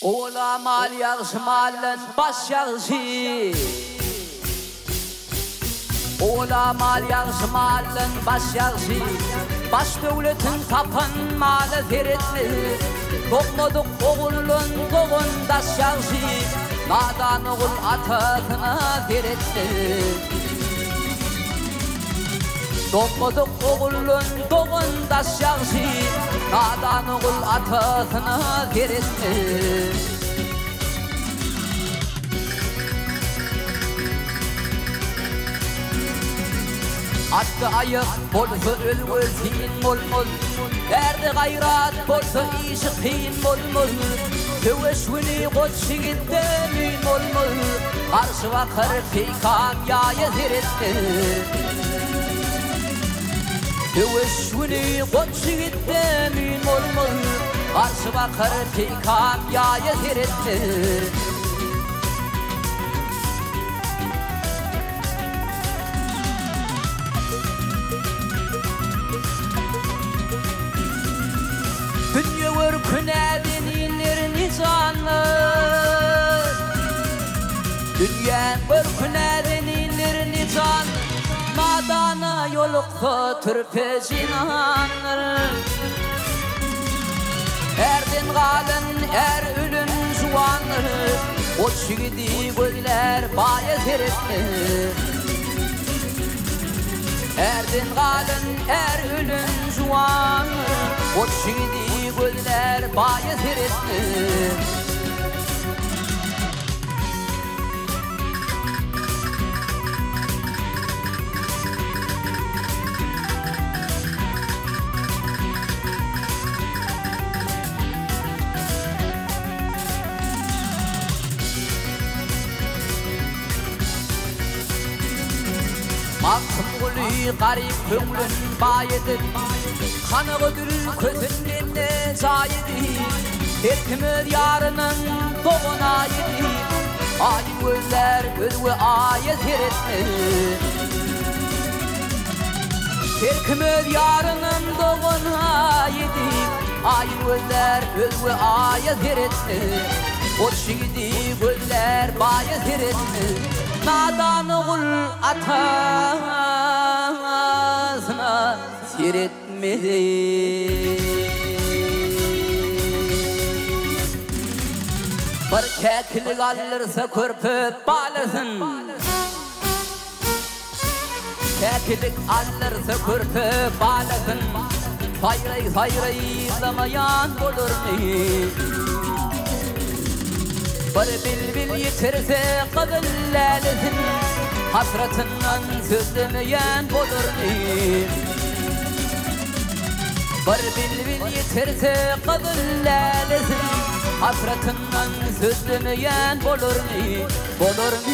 Ola mal yağışı malın baş yağışı. Ola mal yağışı malın baş yağışı. Baş devletin tapın malı zeretli. Dokmadık oğulun doğun daş yağışı. Nadan oğul atatına zeretli. Dokmadık oğulun doğun daş yağışı. Nadan oğul atatına zeretli. Attı ayık bolsa ölgöz hiyin mol mol. Derdi gayrat bolsa işi kıyın mol mol. Töveşvini koç şigitte müyin mol mol. Karşı vakır peykan yaya ziretti. Töveşvini koç şigitte müyin mol mol. Karşı vakır peykan yaya ziretti. Dünya örküne denilerini canlı. Dünya örküne denilerini canlı. Madana yolukta türpe cinanır. Erdin galın er ölün juanır. O çigidi gözler baya zeretli. Erdin galın er ölün juanır. O çigidi gözler baya zeretli. Maktulü garip kömlün bayedir. Kanı ödürü közünden de zayedi. Terkimir yarının doğuna yedi. Ayın gözler gözü ayet eretli. Terkimir yarının doğuna yedi. Ayın gözler gözü ayet eretli. O şidi gözler bayet eretli. Nadan oğul atasına siretmedi. Bir keklik alırsa körpüp bağlasın. Keklik alırsa körpüp bağlasın. Sayray sayray zamayan olur mu? Bir bilbil yitirse kadınlalesin. Hasretinden sözlemeyen olur mu? Bir bilbil yitirse kadınlalesin. Hasretinden sözlemeyen olur mu? Olur mu?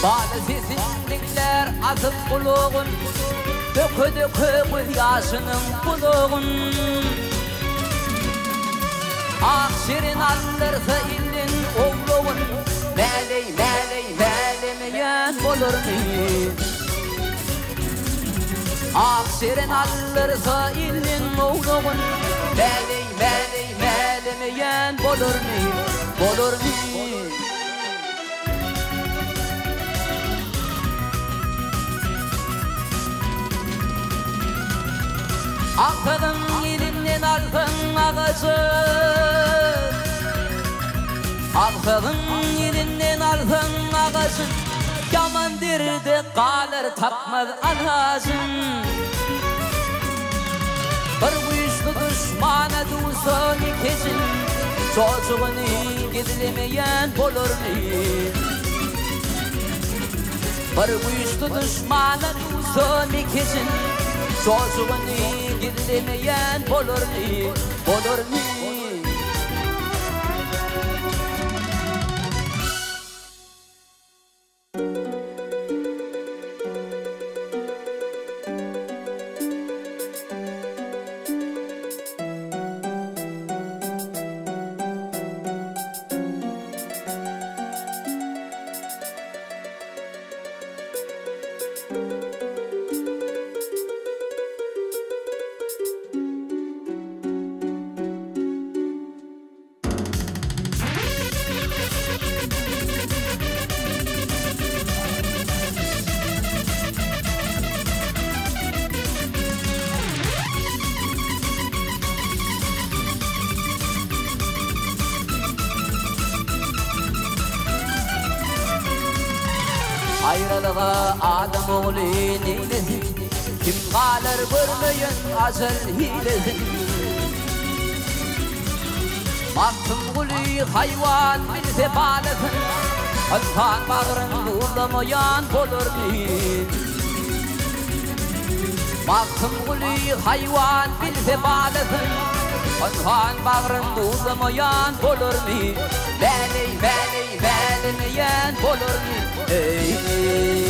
Bağlı sesinlikler azıp buluğun. Dökü dökü göz yaşının buluğun. Akşirin alırsa illin oğluğun. Meley meley melemeyen olur mu? Akşirin alırsa illin oğluğun. Meley meley melemeyen olur mu? Olur mu? Aktadın elinden aldın ağacı. Aktadın elinden aldın ağacı. Yaman derdi kalır tapmaz anacın. Bir güçlü düşmana dursun ikesin. Çocuğunu gidilemeyen olur mu? Bir güçlü düşmana dursun ikesin. Çocuğunu gidilemeyen olur mu? Olur mu? Gayrılığa adam oğlu neyledi Kim kalır görmeyen acıl hiledi Baktım gülü hayvan bilse balasın Altan bağırın buğulamayan bolur mi Baktım gülü hayvan bilse balasın Altan bağırın buğulamayan bolur mi Beni beğenmeyen bolur mi Ey